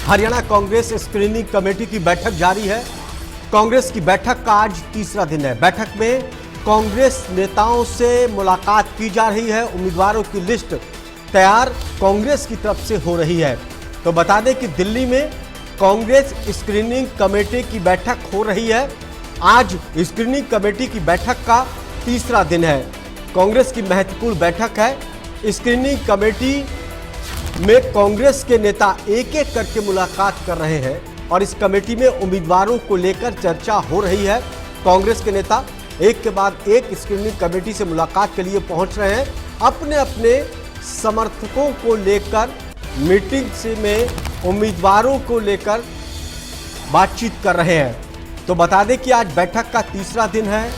Haryana Congress screening committee की बैठक जारी है। कांग्रेस की बैठक का आज तीसरा दिन है। बैठक में कांग्रेस नेताओं से मुलाकात की जा रही है। उम्मीदवारों की लिस्ट तैयार कांग्रेस की तरफ से हो रही है। तो बता दें कि दिल्ली में कांग्रेस स्क्रीनिंग कमेटी की बैठक हो रही है। आज स्क्रीनिंग कमेटी की बैठक का तीसरा दिन है। कांग्रेस की महत्वपूर्ण बैठक है। स्क्रीनिंग कमेटी में कांग्रेस के नेता एक एक करके मुलाकात कर रहे हैं और इस कमेटी में उम्मीदवारों को लेकर चर्चा हो रही है। कांग्रेस के नेता एक के बाद एक स्क्रीनिंग कमेटी से मुलाकात के लिए पहुंच रहे हैं। अपने अपने समर्थकों को लेकर मीटिंग से में उम्मीदवारों को लेकर बातचीत कर रहे हैं। तो बता दें कि आज बैठक का तीसरा दिन है।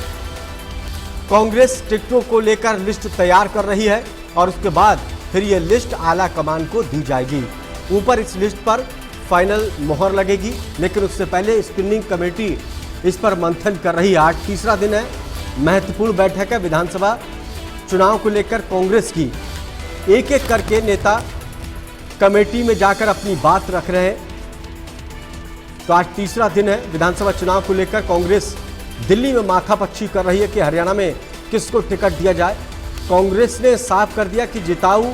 कांग्रेस टिकटों को लेकर लिस्ट तैयार कर रही है और उसके बाद फिर यह लिस्ट आला कमान को दी जाएगी। ऊपर इस लिस्ट पर फाइनल मोहर लगेगी, लेकिन उससे पहले स्क्रीनिंग कमेटी इस पर मंथन कर रही है। आज तीसरा दिन है। महत्वपूर्ण बैठक है। विधानसभा चुनाव को लेकर कांग्रेस की एक एक करके नेता कमेटी में जाकर अपनी बात रख रहे हैं। तो आज तीसरा दिन है। विधानसभा चुनाव को लेकर कांग्रेस दिल्ली में माथापच्ची कर रही है कि हरियाणा में किसको टिकट दिया जाए। कांग्रेस ने साफ कर दिया कि जिताऊ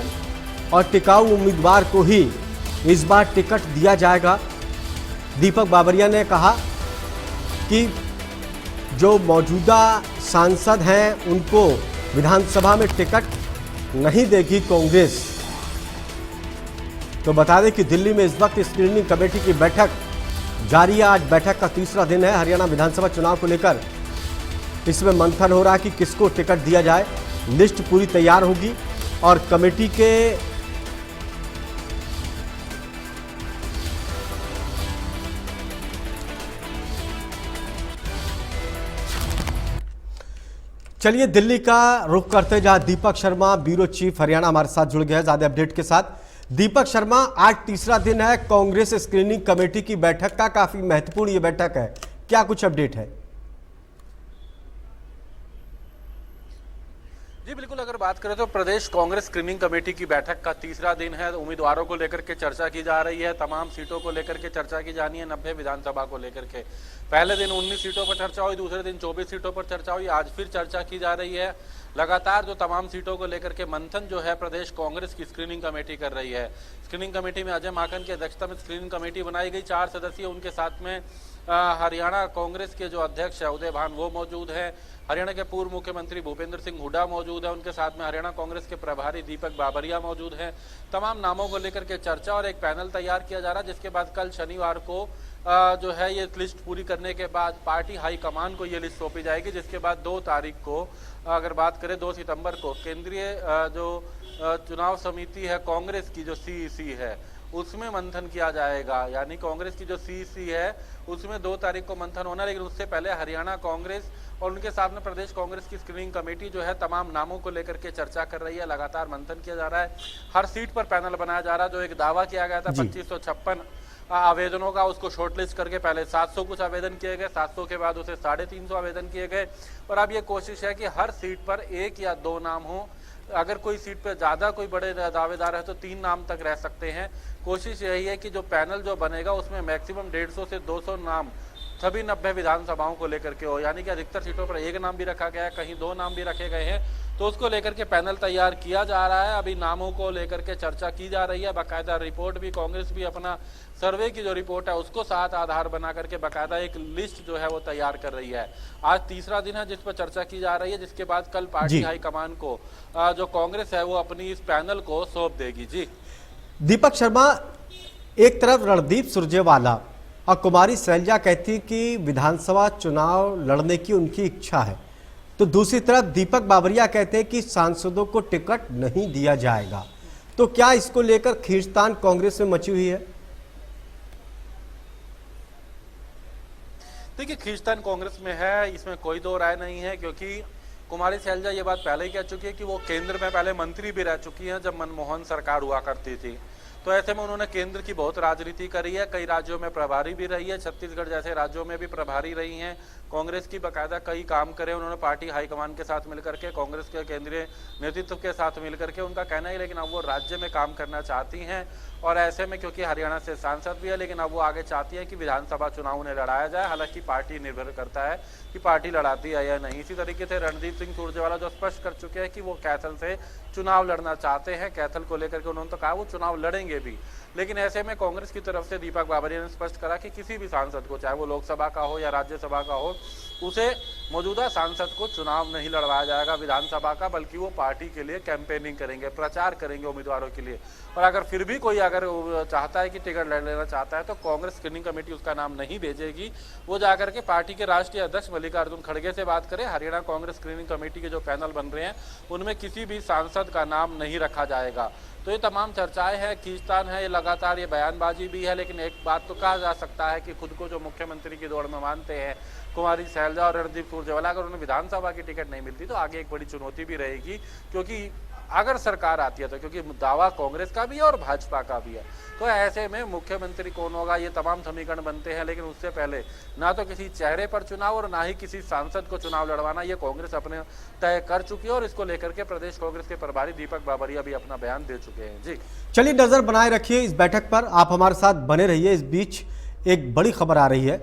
और टिकाऊ उम्मीदवार को ही इस बार टिकट दिया जाएगा। दीपक बाबरिया ने कहा कि जो मौजूदा सांसद हैं उनको विधानसभा में टिकट नहीं देगी कांग्रेस। तो बता दें कि दिल्ली में इस वक्त स्क्रीनिंग कमेटी की बैठक जारी है। आज बैठक का तीसरा दिन है। हरियाणा विधानसभा चुनाव को लेकर इसमें मंथन हो रहा है कि किसको टिकट दिया जाए। लिस्ट पूरी तैयार होगी और कमेटी के चलिए दिल्ली का रुख करते जहां दीपक शर्मा ब्यूरो चीफ हरियाणा हमारे साथ जुड़ गए हैं ज्यादा अपडेट के साथ। दीपक शर्मा, आज तीसरा दिन है कांग्रेस स्क्रीनिंग कमेटी की बैठक का। काफी महत्वपूर्ण ये बैठक है, क्या कुछ अपडेट है? जी बिल्कुल, अगर बात करें तो प्रदेश कांग्रेस स्क्रीनिंग कमेटी की बैठक का तीसरा दिन है। उम्मीदवारों को लेकर के चर्चा की जा रही है। तमाम सीटों को लेकर के चर्चा की जानी है। 90 विधानसभा को लेकर के पहले दिन 19 सीटों पर चर्चा हुई, दूसरे दिन 24 सीटों पर चर्चा हुई। आज फिर चर्चा की जा रही है। लगातार जो तमाम सीटों को लेकर के मंथन जो है प्रदेश कांग्रेस की स्क्रीनिंग कमेटी कर रही है। स्क्रीनिंग कमेटी में अजय माकन की अध्यक्षता में स्क्रीनिंग कमेटी बनाई गई। 4 सदस्यीय, उनके साथ में हरियाणा कांग्रेस के जो अध्यक्ष है उदय भान वो मौजूद है। हरियाणा के पूर्व मुख्यमंत्री भूपेंद्र सिंह हुड्डा मौजूद है। उनके साथ में हरियाणा कांग्रेस के प्रभारी दीपक बाबरिया मौजूद हैं। तमाम नामों को लेकर के चर्चा और एक पैनल तैयार किया जा रहा है, जिसके बाद कल शनिवार को जो है ये लिस्ट पूरी करने के बाद पार्टी हाईकमान को ये लिस्ट सौंपी जाएगी। जिसके बाद 2 तारीख को, अगर बात करें 2 सितंबर को, केंद्रीय जो चुनाव समिति है कांग्रेस की, जो सीईसी है, उसमें मंथन किया जाएगा। यानी कांग्रेस की जो सीईसी है उसमें 2 तारीख को मंथन होना। लेकिन उससे पहले हरियाणा कांग्रेस और उनके साथ में प्रदेश कांग्रेस की स्क्रीनिंग कमेटी जो है तमाम नामों को लेकर के चर्चा कर रही है। लगातार मंथन किया जा रहा है। हर सीट पर पैनल बनाया जा रहा है। जो एक दावा किया गया था 2556 आवेदनों का, उसको शॉर्टलिस्ट करके पहले 700 कुछ आवेदन किए गए। 700 के बाद उसे 350 आवेदन किए गए। और अब ये कोशिश है कि हर सीट पर 1 या 2 नाम हो। अगर कोई सीट पर ज्यादा कोई बड़े दावेदार है तो 3 नाम तक रह सकते हैं। कोशिश यही है कि जो पैनल जो बनेगा उसमें मैक्सिमम 150 से 200 नाम सभी 90 विधानसभाओं को लेकर के हो। यानी कि अधिकतर सीटों पर 1 नाम भी रखा गया है, कहीं 2 नाम भी रखे गए हैं। तो उसको लेकर के पैनल तैयार किया जा रहा है। अभी नामों को लेकर के चर्चा की जा रही है। बाकायदा रिपोर्ट भी, कांग्रेस भी अपना सर्वे की जो रिपोर्ट है उसको साथ आधार बना करके बाकायदा एक लिस्ट जो है वो तैयार कर रही है। आज तीसरा दिन है जिस पर चर्चा की जा रही है, जिसके बाद कल पार्टी हाईकमान को जो कांग्रेस है वो अपनी इस पैनल को सौंप देगी। जी दीपक शर्मा, एक तरफ रणदीप सुरजेवाला और कुमारी शैलजा कहती कि विधानसभा चुनाव लड़ने की उनकी इच्छा है, तो दूसरी तरफ दीपक बाबरिया कहते हैं कि सांसदों को टिकट नहीं दिया जाएगा। तो क्या इसको लेकर खींचतान कांग्रेस में मची हुई है? देखिए, खींचतान कांग्रेस में है, इसमें कोई 2 राय नहीं है। क्योंकि कुमारी शैलजा ये बात पहले ही कह चुकी है कि वो केंद्र में पहले मंत्री भी रह चुकी हैं जब मनमोहन सरकार हुआ करती थी। तो ऐसे में उन्होंने केंद्र की बहुत राजनीति करी है। कई राज्यों में प्रभारी भी रही है। छत्तीसगढ़ जैसे राज्यों में भी प्रभारी रही हैं। कांग्रेस की बाकायदा कई काम करे उन्होंने पार्टी हाईकमान के साथ मिलकर के, कांग्रेस के केंद्रीय नेतृत्व के साथ मिलकर के। उनका कहना है, लेकिन अब वो राज्य में काम करना चाहती हैं और ऐसे में क्योंकि हरियाणा से सांसद भी है, लेकिन अब वो आगे चाहती है कि विधानसभा चुनाव उन्हें लड़ाया जाए। हालांकि पार्टी निर्भर करता है कि पार्टी लड़ाती है या नहीं। इसी तरीके से रणदीप सिंह सुरजेवाला जो स्पष्ट कर चुके हैं कि वो कैथल से चुनाव लड़ना चाहते हैं। कैथल को लेकर के उन्होंने तो कहा वो चुनाव लड़ेंगे भी। लेकिन ऐसे में कांग्रेस की तरफ से दीपक बाबरिया ने स्पष्ट करा कि किसी भी सांसद को, चाहे वो लोकसभा का हो या राज्यसभा का हो, उसे मौजूदा सांसद को चुनाव नहीं लड़वाया जाएगा विधानसभा का, बल्कि वो पार्टी के लिए कैंपेनिंग करेंगे, प्रचार करेंगे उम्मीदवारों के लिए। और अगर फिर भी कोई अगर चाहता है कि टिकट लड़ लेना चाहता है तो कांग्रेस स्क्रीनिंग कमेटी उसका नाम नहीं भेजेगी। वो जाकर के पार्टी के राष्ट्रीय अध्यक्ष मल्लिकार्जुन खड़गे से बात करें। हरियाणा कांग्रेस स्क्रीनिंग कमेटी के जो पैनल बन रहे हैं उनमें किसी भी सांसद का नाम नहीं रखा जाएगा। तो ये तमाम चर्चाएं हैं, खींचतान है, ये लगातार ये बयानबाजी भी है। लेकिन एक बात तो कहा जा सकता है कि खुद को जो मुख्यमंत्री की दौड़ में मानते हैं कुमारी शैलजा और रणदीप सुरजेवाला, अगर उन्हें विधानसभा की टिकट नहीं मिलती तो आगे एक बड़ी चुनौती भी रहेगी। क्योंकि अगर सरकार आती है तो, क्योंकि दावा कांग्रेस का भी है और भाजपा का भी है, तो ऐसे में मुख्यमंत्री कौन होगा ये तमाम समीकरण बनते हैं। लेकिन उससे पहले ना तो किसी चेहरे पर चुनाव और ना ही किसी सांसद को चुनाव लड़वाना, ये कांग्रेस अपने तय कर चुकी है। और इसको लेकर के प्रदेश कांग्रेस के प्रभारी दीपक बाबरिया भी अपना बयान दे चुके हैं। जी चलिए, नजर बनाए रखिए इस बैठक पर, आप हमारे साथ बने रहिए। इस बीच एक बड़ी खबर आ रही है।